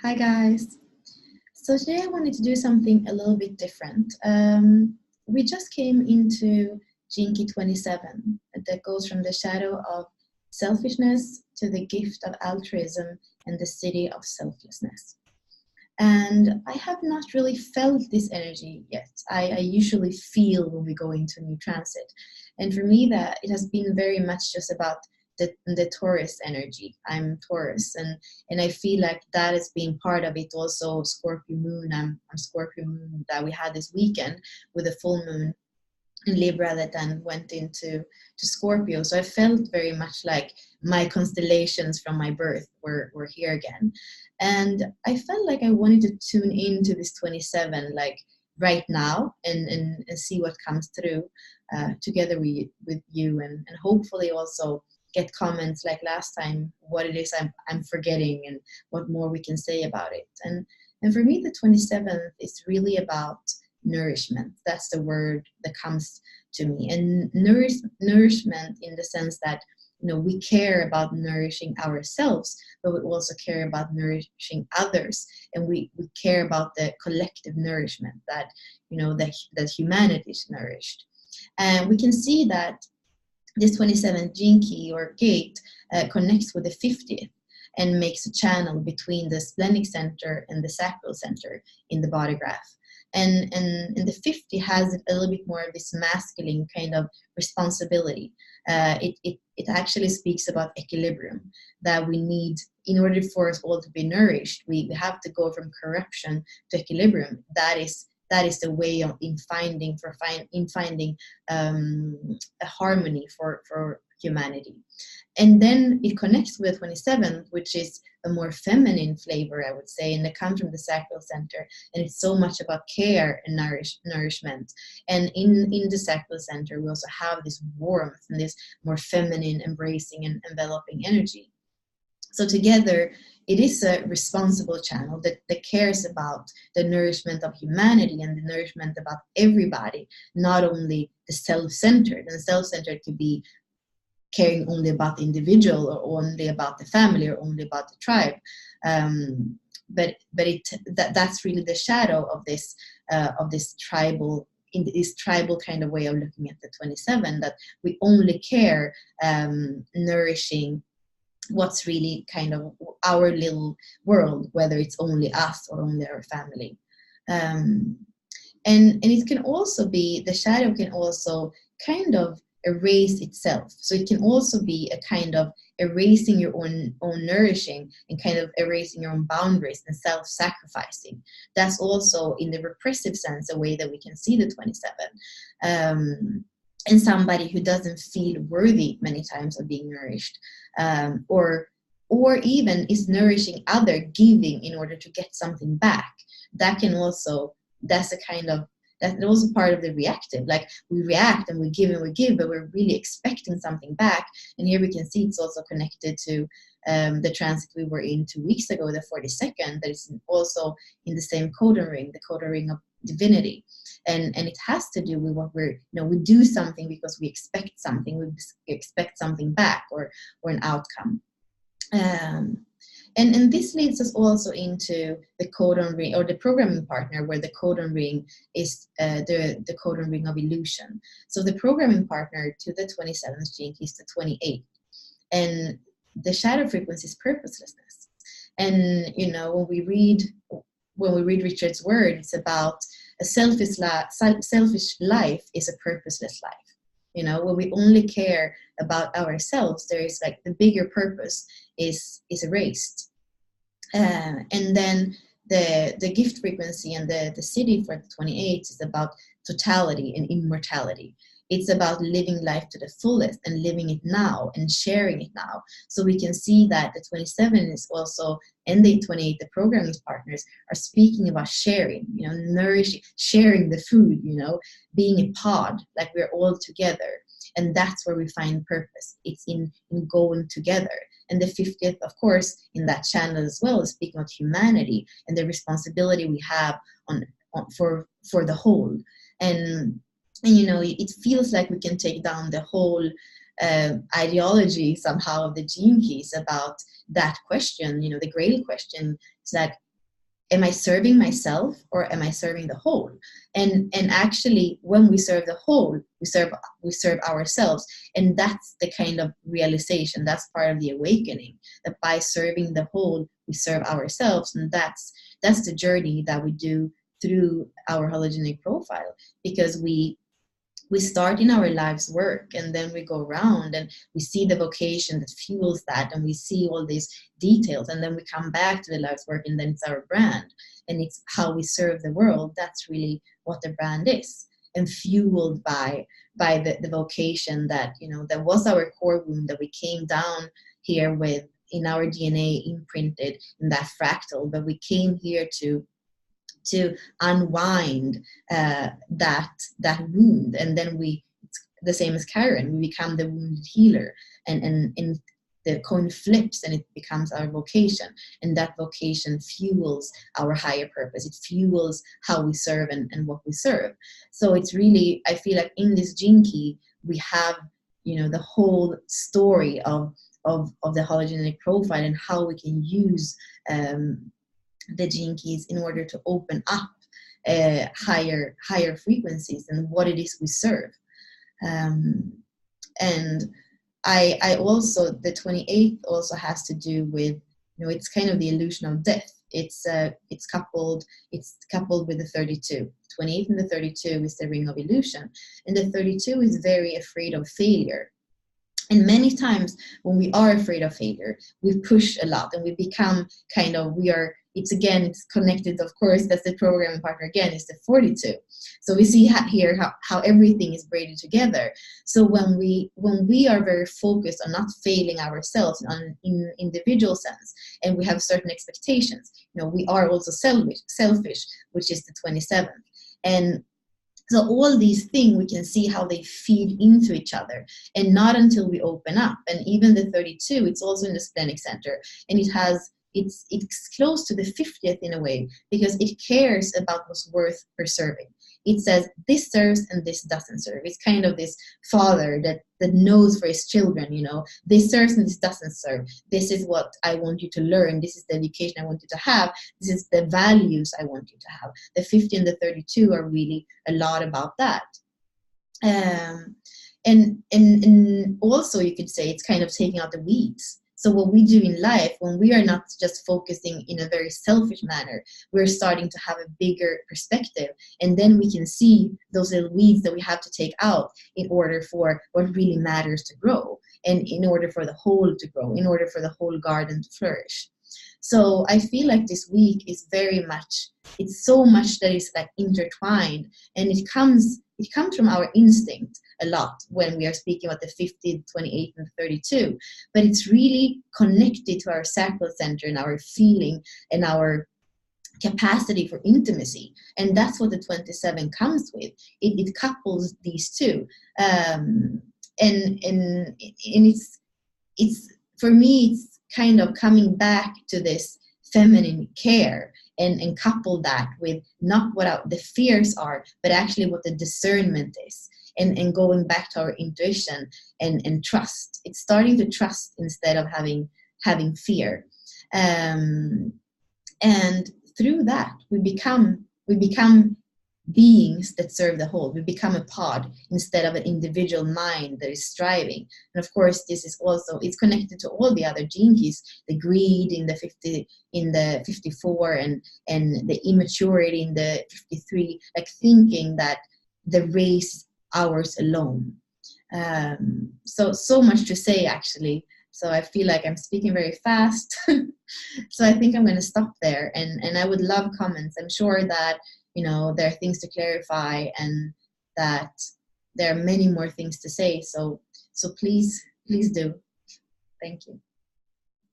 Hi guys. So today I wanted to do something a little bit different. We just came into Jinki 27 that goes from the shadow of selfishness to the gift of altruism and the city of selflessness. And I have not really felt this energy yet. I usually feel when we go into a new transit. And for me, that it has been very much just about the Taurus energy. I'm Taurus, and I feel like that has been part of it. Also, Scorpio moon. I'm Scorpio moon that we had this weekend with a full moon in Libra that then went into Scorpio. So I felt very much like my constellations from my birth were here again. And I felt like I wanted to tune into this 27 like right now and see what comes through together with you and hopefully also get comments like last time, what it is I'm forgetting and what more we can say about it. And for me, the 27th is really about nourishment. That's the word that comes to me. And nourishment in the sense that, you know, we care about nourishing ourselves, but we also care about nourishing others. And we care about the collective nourishment that, you know, that humanity is nourished. And we can see that this 27th Jinki or gate connects with the 50th and makes a channel between the Splenic Center and the Sacral Center in the Bodygraph. And the 50 has a little bit more of this masculine kind of responsibility. It actually speaks about equilibrium, that we need, in order for us all to be nourished, we have to go from corruption to equilibrium. That is the way of in finding a harmony for humanity. And then it connects with 27th, which is a more feminine flavor, I would say, and it comes from the Sacral Center, and it's so much about care and nourishment. And in the Sacral Center, we also have this warmth and this more feminine, embracing and enveloping energy. So together, it is a responsible channel that cares about the nourishment of humanity and the nourishment about everybody, not only the self-centered. And self-centered could be caring only about the individual or only about the family or only about the tribe. But that's really the shadow of this tribal, in this tribal kind of way of looking at the 27, that we only care nourishing what's really kind of our little world, whether it's only us or only our family. And it can also be, the shadow can also kind of erase itself. So it can also be a kind of erasing your own nourishing and kind of erasing your own boundaries and self-sacrificing. That's also, in the repressive sense, a way that we can see the 27. And somebody who doesn't feel worthy many times of being nourished, or even is nourishing other, giving in order to get something back. That can also, that's also part of the reactive. Like, we react and we give, but we're really expecting something back. And here we can see it's also connected to the transit we were in 2 weeks ago, the 42nd, that is also in the same Codon Ring, the Codon Ring of Divinity. And it has to do with what we do something because we expect something, we expect something back or an outcome. And this leads us also into the Codon Ring, or the programming partner, where the Codon Ring is the Codon Ring of Illusion. So the programming partner to the 27th Jinki is the 28th. And the shadow frequency is purposelessness. And, you know, when we read Richard's word, it's about a selfish life is a purposeless life. You know, when we only care about ourselves, there is like the bigger purpose is erased. And then the gift frequency and the city for the 28 is about totality and immortality. It's about living life to the fullest and living it now and sharing it now. So we can see that the 27 is also, and the 28, the programming partners, are speaking about sharing, you know, nourishing, sharing the food, you know, being a pod, like we're all together. And that's where we find purpose. It's in going together. And the 50th, of course, in that channel as well, is speaking about humanity and the responsibility we have for the whole. And you know, it feels like we can take down the whole ideology somehow of the Gene Keys about that question, you know, the Grail question. It's like, am I serving myself or am I serving the whole? And actually, when we serve the whole, we serve ourselves. And that's the kind of realization, that's part of the awakening, that by serving the whole, we serve ourselves. And that's the journey that we do through our hologenic profile, because we start in our life's work, and then we go around and we see the vocation that fuels that, and we see all these details, and then we come back to the life's work, and then it's our brand, and it's how we serve the world. That's really what the brand is, and fueled by the vocation that, you know, that was our core wound, that we came down here with in our DNA, imprinted in that fractal, but we came here to unwind that wound, and then it's the same as Karen, we become the wounded healer, and the coin flips and it becomes our vocation, and that vocation fuels our higher purpose. It fuels how we serve and what we serve. So it's really, I feel like in this gene key we have, you know, the whole story of the hologenic profile, and how we can use the gene keys in order to open up higher frequencies and what it is we serve. And I also, the 28th also has to do with, you know, it's kind of the illusion of death. It's coupled with the 32. 28 and the 32 is the ring of illusion, and the 32 is very afraid of failure. And many times when we are afraid of failure, we push a lot, and we become kind of, it's connected, of course, that's the programming partner again, is the 42. So we see here how everything is braided together. So when we are very focused on not failing ourselves in individual sense, and we have certain expectations, you know, we are also selfish, which is the 27th. And so all these things, we can see how they feed into each other, and not until we open up. And even the 32, it's also in the Splenic Center, and it's close to the 50th in a way, because it cares about what's worth preserving. It says this serves and this doesn't serve. It's kind of this father that knows for his children, you know, this serves and this doesn't serve. This is what I want you to learn. This is the education I want you to have. This is the values I want you to have. The 50 and the 32 are really a lot about that. And also you could say it's kind of taking out the weeds. So what we do in life, when we are not just focusing in a very selfish manner, we're starting to have a bigger perspective. And then we can see those little weeds that we have to take out in order for what really matters to grow, and in order for the whole to grow, in order for the whole garden to flourish. So I feel like this week is very much, it's so much that is like intertwined, and it comes from our instinct a lot when we are speaking about the 50, 28, and 32. But it's really connected to our sacral center and our feeling and our capacity for intimacy. And that's what the 27 comes with. It couples these two. And it's for me, it's kind of coming back to this feminine care, and couple that with not what the fears are, but actually what the discernment is, and going back to our intuition and trust. It's starting to trust instead of having fear, and through that we become beings that serve the whole. We become a pod instead of an individual mind that is striving. And of course, this is also, it's connected to all the other gene keys, the greed in the 50, in the 54, and the immaturity in the 53, like thinking that the race is ours alone. So much to say, actually. So I feel like I'm speaking very fast. So I think I'm going to stop there, and I would love comments. I'm sure that, you know, there are things to clarify, and that there are many more things to say. So please do. Thank you.